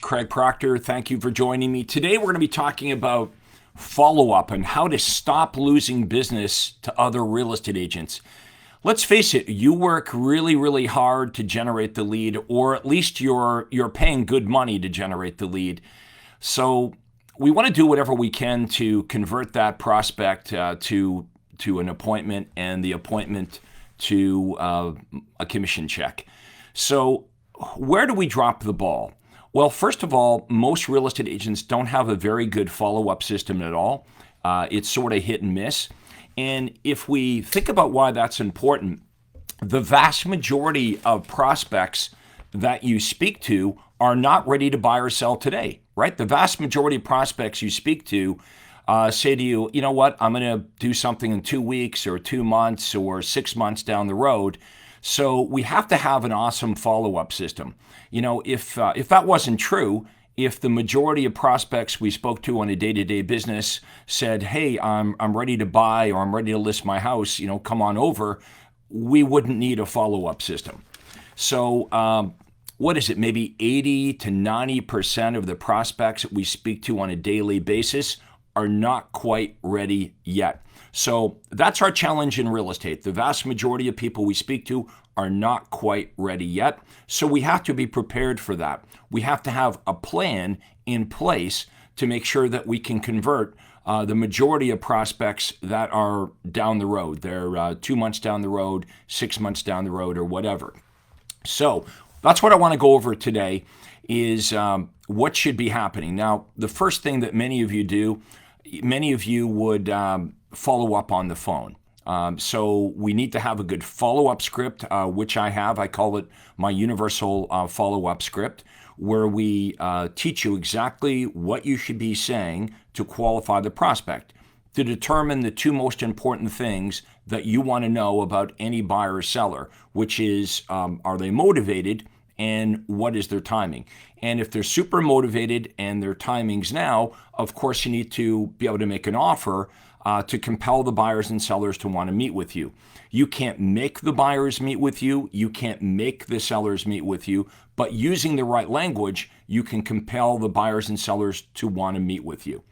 Craig Proctor, thank you for joining me. Today we're going to be talking about follow-up and how to stop losing business to other real estate agents. Let's face it, you work really, really hard to generate the lead, or at least you're paying good money to generate the lead. So we want to do whatever we can to convert that prospect to an appointment, and the appointment to a commission check. So where do we drop the ball? Well, first of all, most real estate agents don't have a very good follow-up system at all. It's sort of hit and miss. And if we think about why that's important, the vast majority of prospects that you speak to are not ready to buy or sell today, right? The vast majority of prospects you speak to say to you, you know what, I'm going to do something in 2 weeks or 2 months or 6 months down the road. So we have to have an awesome follow-up system. You know, if that wasn't true, if the majority of prospects we spoke to on a day-to-day business said, hey, I'm ready to buy, or I'm ready to list my house, come on over, we wouldn't need a follow-up system. So what is it? Maybe 80 to 90% of the prospects that we speak to on a daily basis are not quite ready yet. So that's our challenge in real estate. The vast majority of people we speak to are not quite ready yet. So we have to be prepared for that. We have to have a plan in place to make sure that we can convert the majority of prospects that are down the road. They're 2 months down the road, 6 months down the road, or whatever. So that's what I want to go over today is what should be happening. Now, the first thing that many of you do, many of you would follow up on the phone. So we need to have a good follow-up script, which I have. I call it my universal follow-up script, where we teach you exactly what you should be saying to qualify the prospect, to determine the two most important things that you want to know about any buyer or seller, which is, are they motivated, and what is their timing? And if they're super motivated and their timing's now, of course you need to be able to make an offer to compel the buyers and sellers to want to meet with you. You can't make the buyers meet with you. You can't make the sellers meet with you. But using the right language, you can compel the buyers and sellers to want to meet with you.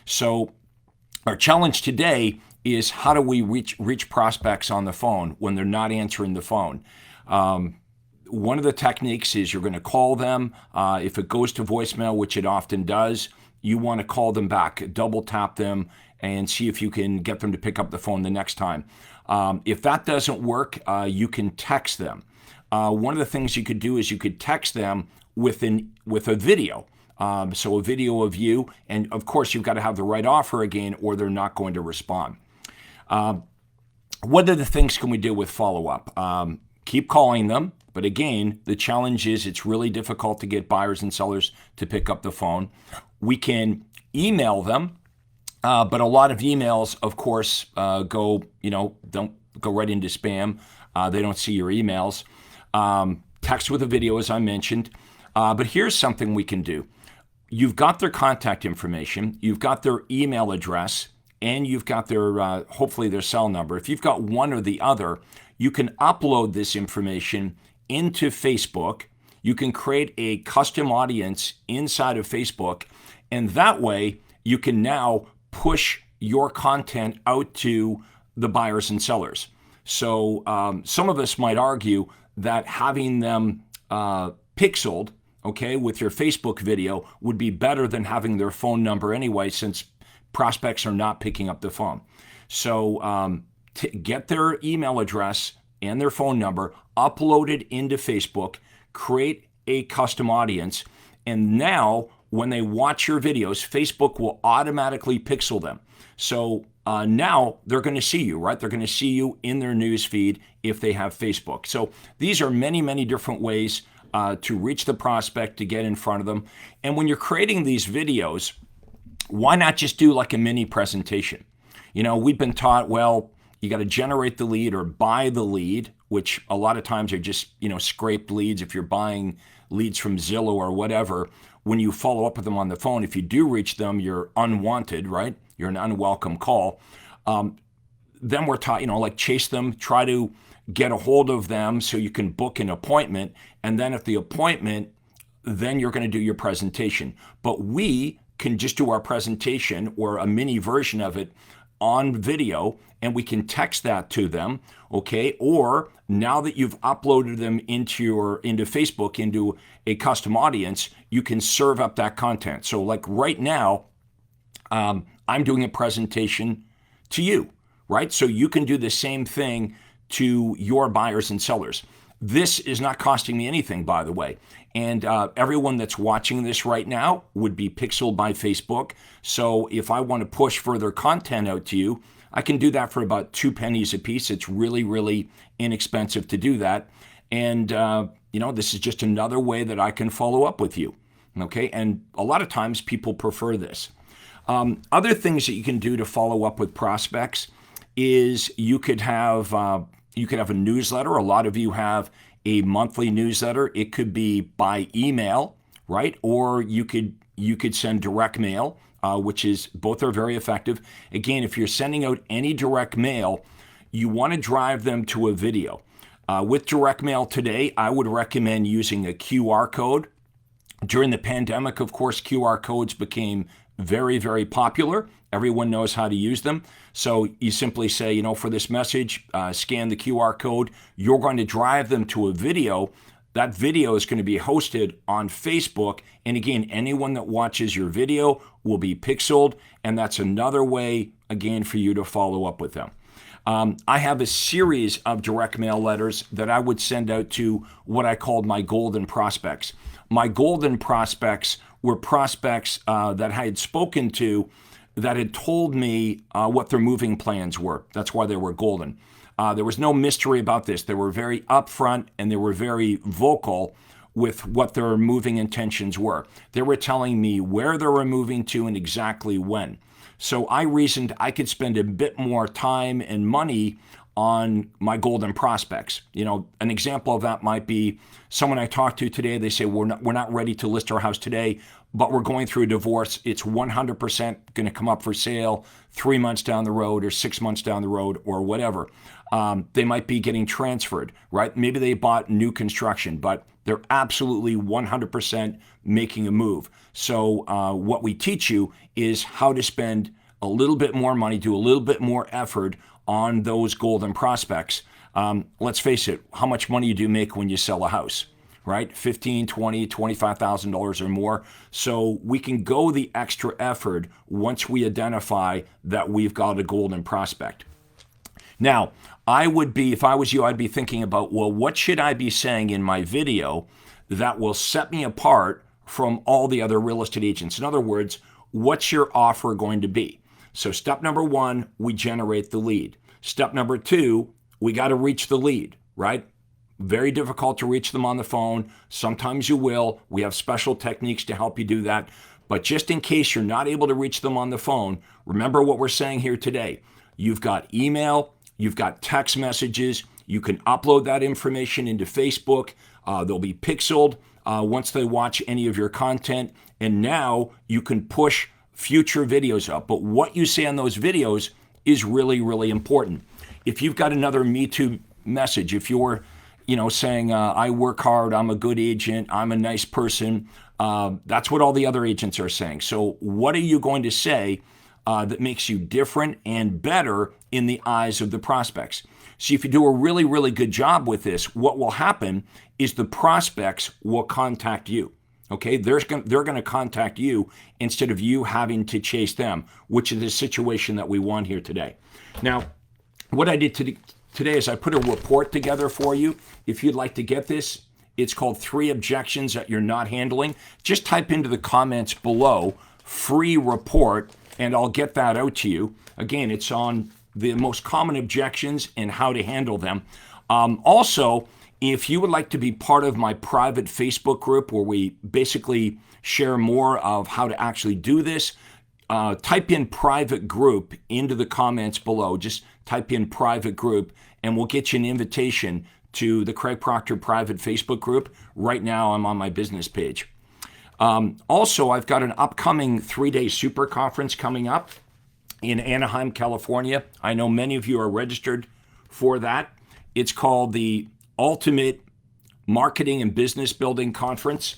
So our challenge today is, how do we reach prospects on the phone when they're not answering the phone? One of the techniques is you're going to call them. If it goes to voicemail, which it often does, you want to call them back, double tap them, and see if you can get them to pick up the phone the next time. If that doesn't work, you can text them. One of the things you could do is you could text them with a video. So a video of you, and of course you've got to have the right offer again, or they're not going to respond. What other things can we do with follow-up? Keep calling them. But again, the challenge is it's really difficult to get buyers and sellers to pick up the phone. We can email them, but a lot of emails, of course, don't go right into spam. They don't see your emails. Text with a video, as I mentioned. But here's something we can do. You've got their contact information, you've got their email address, and you've got their, hopefully their cell number. If you've got one or the other, you can upload this information into Facebook. You can create a custom audience inside of Facebook, and that way you can now push your content out to the buyers and sellers. So some of us might argue that having them pixeled, okay, with your Facebook video would be better than having their phone number anyway, since prospects are not picking up the phone. So get their email address and their phone number, upload it into Facebook, create a custom audience, and now when they watch your videos, Facebook will automatically pixel them. So now they're going to see you, right? They're going to see you in their news feed if they have Facebook. So these are many, many different ways to reach the prospect, to get in front of them. And when you're creating these videos, why not just do like a mini presentation? We've been taught, well, you got to generate the lead or buy the lead, which a lot of times are just, scraped leads. If you're buying leads from Zillow or whatever, when you follow up with them on the phone, if you do reach them, you're unwanted, right? You're an unwelcome call. Then we're taught, like chase them, try to get a hold of them so you can book an appointment. And then if the appointment then you're going to do your presentation. But we can just do our presentation or a mini version of it on video, and we can text that to them, okay? Or now that you've uploaded them into Facebook, into a custom audience, you can serve up that content. So like right now, I'm doing a presentation to you, right? So you can do the same thing to your buyers and sellers. This is not costing me anything, by the way. And everyone that's watching this right now would be pixeled by Facebook. So if I want to push further content out to you, I can do that for about 2 pennies a piece. It's really, really inexpensive to do that. And, this is just another way that I can follow up with you. Okay. And a lot of times people prefer this. Other things that you can do to follow up with prospects is you could have a newsletter. A lot of you have a monthly newsletter. It could be by email, right? Or you could send direct mail, which is both are very effective. Again, if you're sending out any direct mail, you want to drive them to a video. With direct mail today, I would recommend using a QR code. During the pandemic, of course, QR codes became very, very popular. Everyone knows how to use them. So you simply say, for this message, scan the QR code. You're going to drive them to a video. That video is going to be hosted on Facebook. And again, anyone that watches your video will be pixeled. And that's another way, again, for you to follow up with them. I have a series of direct mail letters that I would send out to what I called my golden prospects. My golden prospects were prospects that I had spoken to that had told me what their moving plans were. That's why they were golden. There was no mystery about this. They were very upfront and they were very vocal with what their moving intentions were. They were telling me where they were moving to and exactly when. So I reasoned I could spend a bit more time and money on my golden prospects. An example of that might be someone I talked to today. They say, we're not ready to list our house today, but we're going through a divorce. It's 100% going to come up for sale 3 months down the road or 6 months down the road or whatever. They might be getting transferred, right? Maybe they bought new construction, but they're absolutely 100% making a move. So what we teach you is how to spend a little bit more money, do a little bit more effort on those golden prospects. Let's face it, how much money do you make when you sell a house, right? $15,000, $20,000, $25,000 or more. So we can go the extra effort once we identify that we've got a golden prospect. Now, if I was you, I'd be thinking about, well, what should I be saying in my video that will set me apart from all the other real estate agents? In other words, what's your offer going to be? So step number 1, we generate the lead. Step number 2, we got to reach the lead, right? Very difficult to reach them on the phone. Sometimes you will. We have special techniques to help you do that. But just in case you're not able to reach them on the phone, remember what we're saying here today. You've got email, you've got text messages. You can upload that information into Facebook. They'll be pixeled once they watch any of your content. And now you can push future videos up. But what you say on those videos is really, really important. If you've got another Me Too message, if you're saying, I work hard, I'm a good agent, I'm a nice person, that's what all the other agents are saying. So what are you going to say that makes you different and better in the eyes of the prospects? See, if you do a really, really good job with this, what will happen is the prospects will contact you. Okay, they're going to contact you instead of you having to chase them, which is the situation that we want here today. Now, what I did today is I put a report together for you. If you'd like to get this, it's called 3 Objections That You're Not Handling. Just type into the comments below, free report, and I'll get that out to you. Again, it's on the most common objections and how to handle them. Also, if you would like to be part of my private Facebook group where we basically share more of how to actually do this, type in private group into the comments below. Just type in private group and we'll get you an invitation to the Craig Proctor private Facebook group. Right now, I'm on my business page. Also, I've got an upcoming 3-day super conference coming up in Anaheim, California. I know many of you are registered for that. It's called the Ultimate Marketing and Business Building Conference.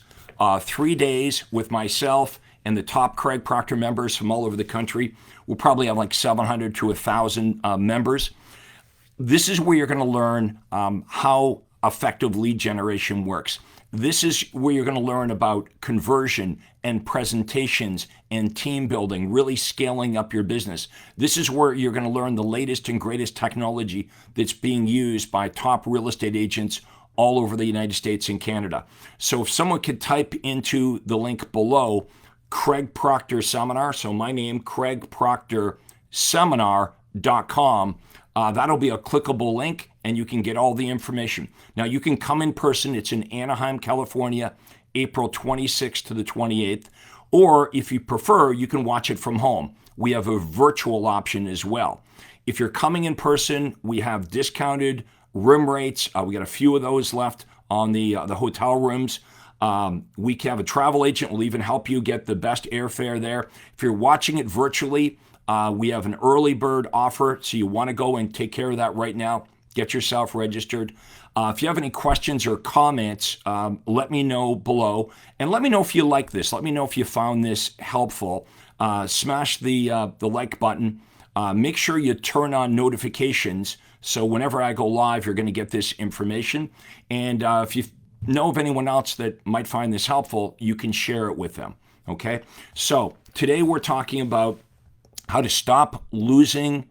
3 days with myself and the top Craig Proctor members from all over the country. We'll probably have like 700 to 1,000 members. This is where you're going to learn how effective lead generation works. This is where you're going to learn about conversion and presentations and team building, really scaling up your business. This is where you're going to learn the latest and greatest technology that's being used by top real estate agents all over the United States and Canada. So if someone could type into the link below, Craig Proctor Seminar, so my name, CraigProctorSeminar.com, that'll be a clickable link and you can get all the information. Now you can come in person. It's in Anaheim, California, April 26th to the 28th. Or if you prefer, you can watch it from home. We have a virtual option as well. If you're coming in person, we have discounted room rates. We got a few of those left on the hotel rooms. We can have a travel agent. We'll even help you get the best airfare there. If you're watching it virtually, we have an early bird offer. So you want to go and take care of that right now. Get yourself registered. If you have any questions or comments, let me know below. And let me know if you like this. Let me know if you found this helpful. Smash the like button. Make sure you turn on notifications. So whenever I go live, you're going to get this information. And if you know of anyone else that might find this helpful, you can share it with them. Okay? So today we're talking about how to stop losing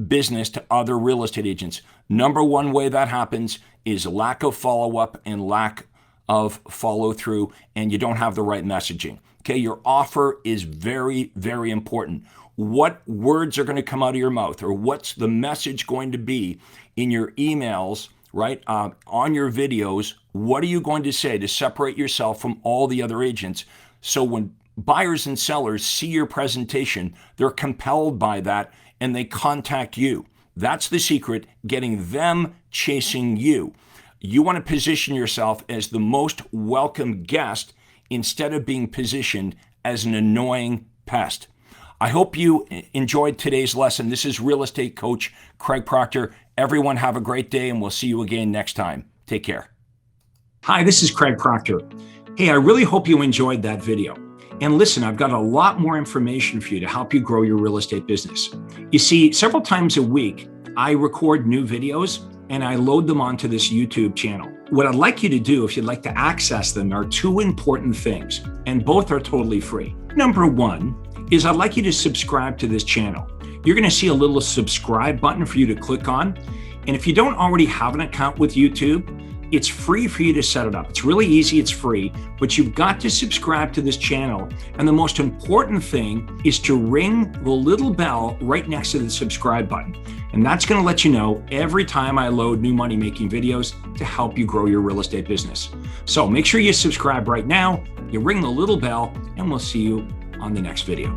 business to other real estate agents. Number one way that happens is lack of follow-up and lack of follow-through, and you don't have the right messaging. Okay, your offer is very, very important. What words are going to come out of your mouth, or what's the message going to be in your emails, right? On your videos, what are you going to say to separate yourself from all the other agents? So when buyers and sellers see your presentation, they're compelled by that and they contact you. That's the secret, getting them chasing you. You want to position yourself as the most welcome guest instead of being positioned as an annoying pest. I hope you enjoyed today's lesson. This is Real Estate Coach Craig Proctor. Everyone have a great day, and we'll see you again next time. Take care. Hi, this is Craig Proctor. Hey, I really hope you enjoyed that video. And listen, I've got a lot more information for you to help you grow your real estate business. You see, several times a week, I record new videos and I load them onto this YouTube channel. What I'd like you to do, if you'd like to access them, are two important things, and both are totally free. Number one is I'd like you to subscribe to this channel. You're going to see a little subscribe button for you to click on. And if you don't already have an account with YouTube, it's free for you to set it up. It's really easy, it's free, but you've got to subscribe to this channel. And the most important thing is to ring the little bell right next to the subscribe button. And that's going to let you know every time I load new money-making videos to help you grow your real estate business. So make sure you subscribe right now, you ring the little bell, and we'll see you on the next video.